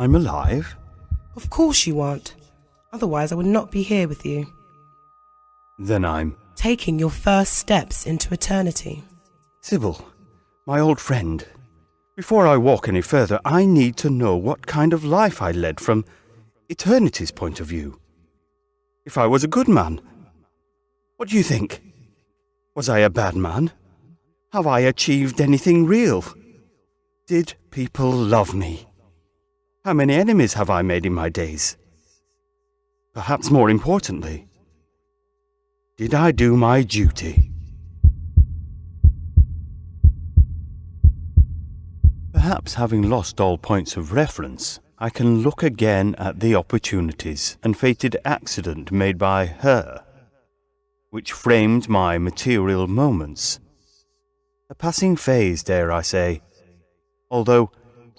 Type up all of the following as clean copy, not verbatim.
I'm alive? Of course you aren't. Otherwise I would not be here with you. Then I'm... taking your first steps into eternity. Sybil, my old friend, before I walk any further, I need to know what kind of life I led from eternity's point of view. If I was a good man, what do you think? Was I a bad man? Have I achieved anything real? Did people love me? How many enemies have I made in my days? Perhaps more importantly, did I do my duty? Perhaps having lost all points of reference, I can look again at the opportunities and fated accident made by her, which framed my material moments. A passing phase, dare I say, although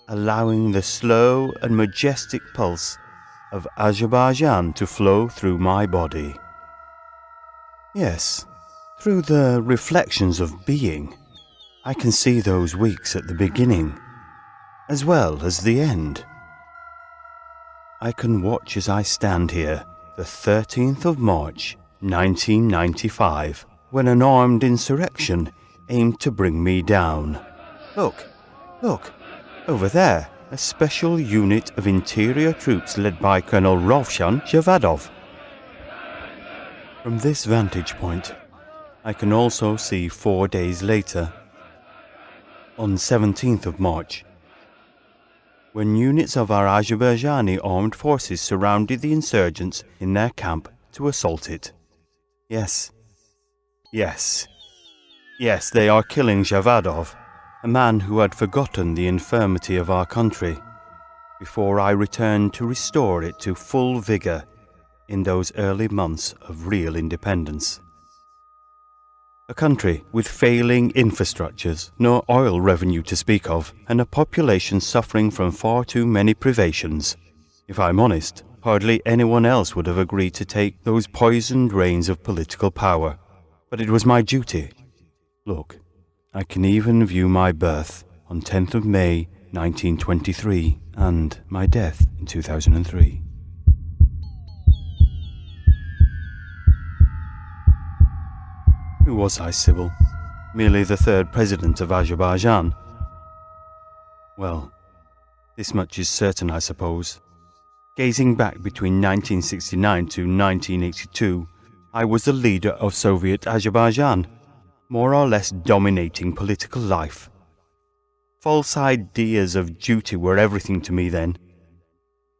allowing the slow and majestic pulse of Azerbaijan to flow through my body. Yes, through the reflections of being, I can see those weeks at the beginning, as well as the end. I can watch as I stand here, the 13th of March, 1995, when an armed insurrection aimed to bring me down. Look, over there, a special unit of interior troops led by Colonel Rovshan Shavadov. From this vantage point, I can also see 4 days later, on 17th of March, when units of our Azerbaijani armed forces surrounded the insurgents in their camp to assault it. Yes, they are killing Shavadov, a man who had forgotten the infirmity of our country, before I returned to restore it to full vigour in those early months of real independence. A country with failing infrastructures, no oil revenue to speak of, and a population suffering from far too many privations. If I'm honest, hardly anyone else would have agreed to take those poisoned reins of political power. But it was my duty. Look, I can even view my birth on 10th of May 1923 and my death in 2003. Who was I, Sybil? Merely the third president of Azerbaijan? Well, this much is certain, I suppose. Gazing back between 1969 to 1982, I was the leader of Soviet Azerbaijan, more or less dominating political life. False ideas of duty were everything to me then.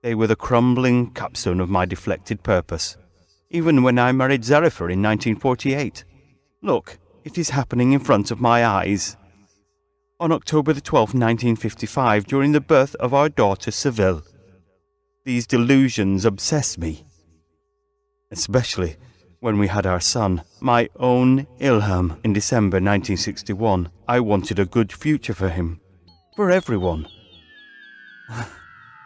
They were the crumbling capstone of my deflected purpose, even when I married Zarifa in 1948. Look, it is happening in front of my eyes. On October the 12th, 1955, during the birth of our daughter Seville, these delusions obsessed me. Especially when we had our son, my own Ilham, in December 1961. I wanted a good future for him, for everyone.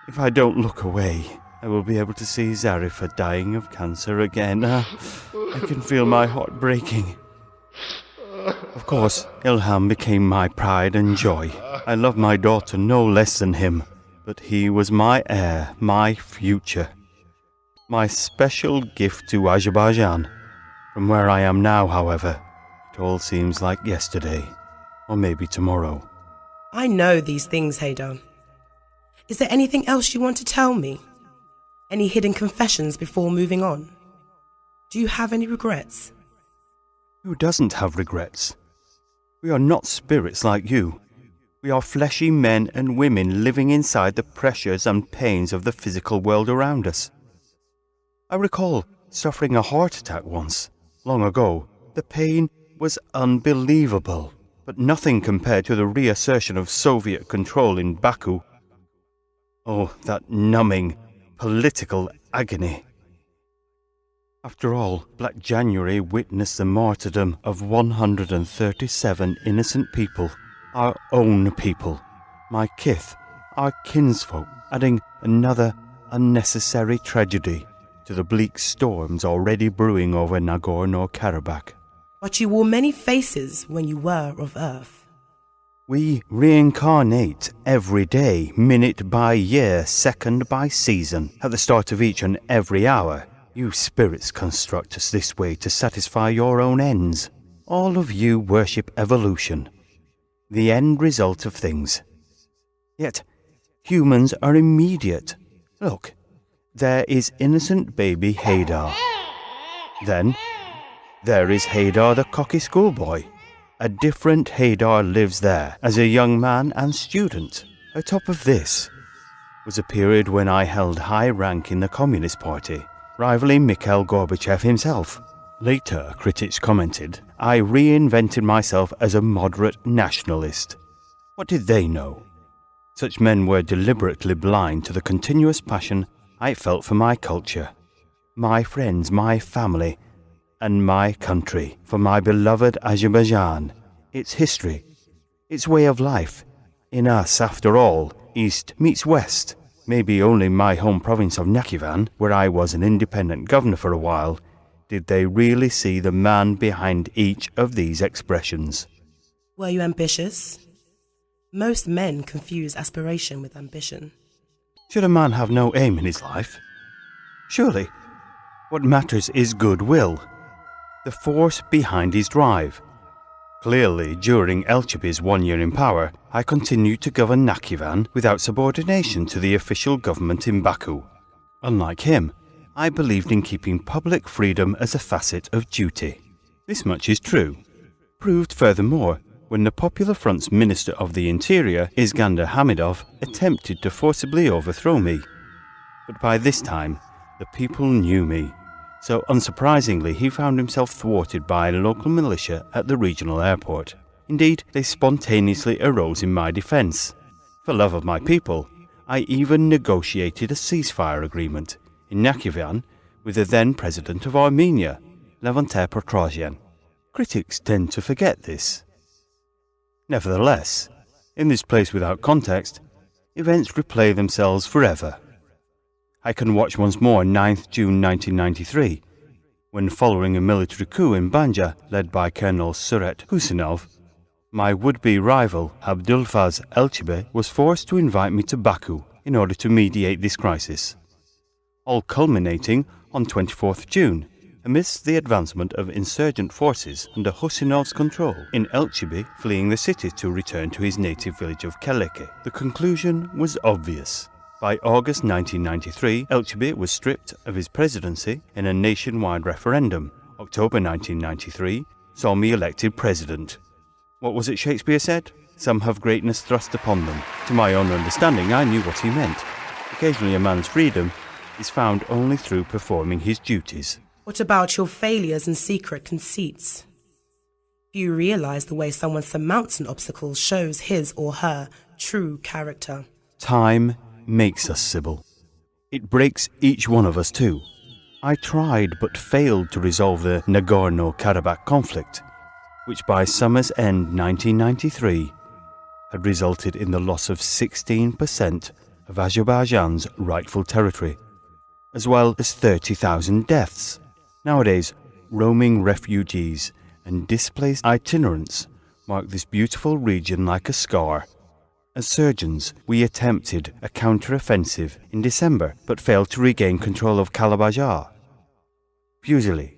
If I don't look away, I will be able to see Zarifa dying of cancer again. I can feel my heart breaking. Of course, Ilham became my pride and joy. I loved my daughter no less than him, but he was my heir, my future, my special gift to Azerbaijan. From where I am now, however, it all seems like yesterday, or maybe tomorrow. I know these things, Heydar. Is there anything else you want to tell me? Any hidden confessions before moving on? Do you have any regrets? Who doesn't have regrets? We are not spirits like you. We are fleshy men and women living inside the pressures and pains of the physical world around us. I recall suffering a heart attack once, long ago. The pain was unbelievable, but nothing compared to the reassertion of Soviet control in Baku. Oh, that numbing, political agony. After all, Black January witnessed the martyrdom of 137 innocent people, our own people, my kith, our kinsfolk, adding another unnecessary tragedy to the bleak storms already brewing over Nagorno-Karabakh. But you wore many faces when you were of Earth. We reincarnate every day, minute by year, second by season, at the start of each and every hour. You spirits construct us this way to satisfy your own ends. All of you worship evolution, the end result of things. Yet, humans are immediate. Look, there is innocent baby Heydar. Then, there is Heydar the cocky schoolboy. A different Heydar lives there as a young man and student. Atop of this was a period when I held high rank in the Communist Party, rivaling Mikhail Gorbachev himself. Later, critics commented, I reinvented myself as a moderate nationalist. What did they know? Such men were deliberately blind to the continuous passion I felt for my culture, my friends, my family, and my country, for my beloved Azerbaijan, its history, its way of life. In us, after all, East meets West. Maybe only my home province of Nakhchivan, where I was an independent governor for a while, did they really see the man behind each of these expressions. Were you ambitious? Most men confuse aspiration with ambition. Should a man have no aim in his life? Surely, what matters is goodwill, the force behind his drive. Clearly, during Elchibi's 1 year in power, I continued to govern Nakhchivan without subordination to the official government in Baku. Unlike him, I believed in keeping public freedom as a facet of duty. This much is true, proved furthermore when the Popular Front's Minister of the Interior, Iskander Hamidov, attempted to forcibly overthrow me. But by this time, the people knew me. So unsurprisingly, he found himself thwarted by a local militia at the regional airport. Indeed, they spontaneously arose in my defense. For love of my people, I even negotiated a ceasefire agreement in Nakhchivan with the then president of Armenia, Levante Petrosyan. Critics tend to forget this. Nevertheless, in this place without context, events replay themselves forever. I can watch once more 9th June 1993, when following a military coup in Banja led by Colonel Suret Husinov, my would-be rival Abdulfaz Elchibi was forced to invite me to Baku in order to mediate this crisis, all culminating on 24th June amidst the advancement of insurgent forces under Husinov's control, in Elchibi fleeing the city to return to his native village of Keleke. The conclusion was obvious. By August 1993, Elchibi was stripped of his presidency in a nationwide referendum. October 1993 saw me elected president. What was it Shakespeare said? Some have greatness thrust upon them. To my own understanding, I knew what he meant. Occasionally a man's freedom is found only through performing his duties. What about your failures and secret conceits? Do you realize the way someone surmounts an obstacle shows his or her true character? Time makes us, Sybil. It breaks each one of us too. I tried but failed to resolve the Nagorno-Karabakh conflict, which by summer's end 1993 had resulted in the loss of 16% of Azerbaijan's rightful territory, as well as 30,000 deaths. Nowadays, roaming refugees and displaced itinerants mark this beautiful region like a scar. As surgeons, we attempted a counter-offensive in December, but failed to regain control of Kalabajar, Fuzili,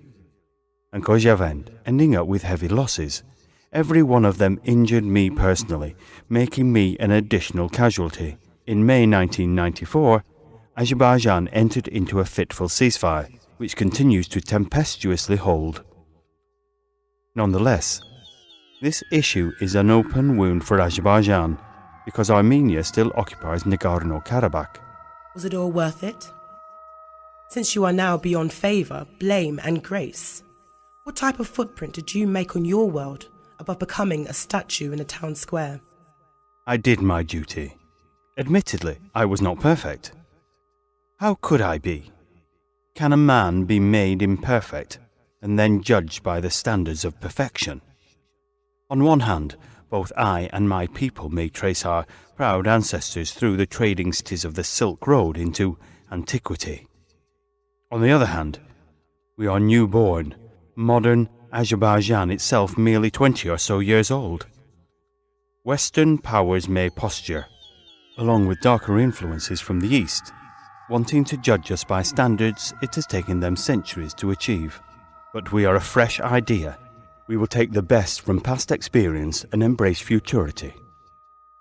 and Khojavend, ending up with heavy losses. Every one of them injured me personally, making me an additional casualty. In May 1994, Azerbaijan entered into a fitful ceasefire, which continues to tempestuously hold. Nonetheless, this issue is an open wound for Azerbaijan, because Armenia still occupies Nagorno-Karabakh. Was it all worth it? Since you are now beyond favour, blame and grace, what type of footprint did you make on your world above becoming a statue in a town square? I did my duty. Admittedly, I was not perfect. How could I be? Can a man be made imperfect and then judged by the standards of perfection? On one hand, both I and my people may trace our proud ancestors through the trading cities of the Silk Road into antiquity. On the other hand, we are newborn, modern Azerbaijan itself merely 20 or so years old. Western powers may posture, along with darker influences from the East, wanting to judge us by standards it has taken them centuries to achieve. But we are a fresh idea. We will take the best from past experience and embrace futurity.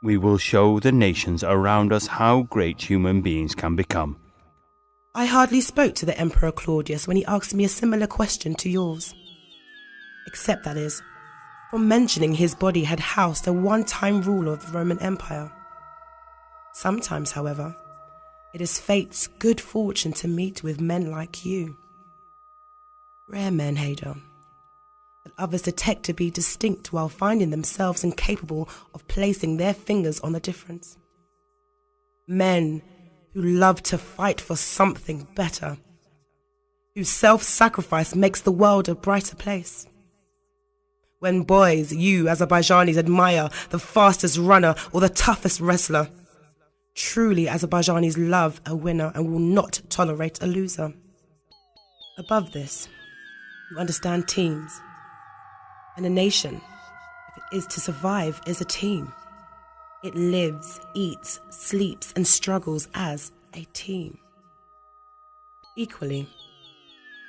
We will show the nations around us how great human beings can become. I hardly spoke to the Emperor Claudius when he asked me a similar question to yours. Except, that is, for mentioning his body had housed a one-time ruler of the Roman Empire. Sometimes, however, it is fate's good fortune to meet with men like you. Rare men, Heydar, that others detect to be distinct while finding themselves incapable of placing their fingers on the difference. Men who love to fight for something better, whose self-sacrifice makes the world a brighter place. When boys, you Azerbaijanis admire the fastest runner or the toughest wrestler, truly Azerbaijanis love a winner and will not tolerate a loser. Above this, you understand teams. And a nation, if it is to survive, is a team. It lives, eats, sleeps, and struggles as a team. Equally,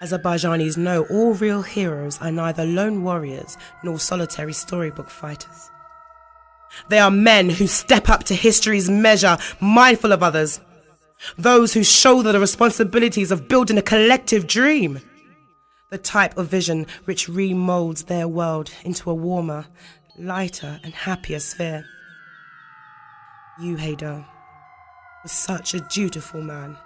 Azerbaijanis know all real heroes are neither lone warriors nor solitary storybook fighters. They are men who step up to history's measure, mindful of others. Those who shoulder the responsibilities of building a collective dream. The type of vision which remolds their world into a warmer, lighter and happier sphere. You, Heydar, were such a dutiful man.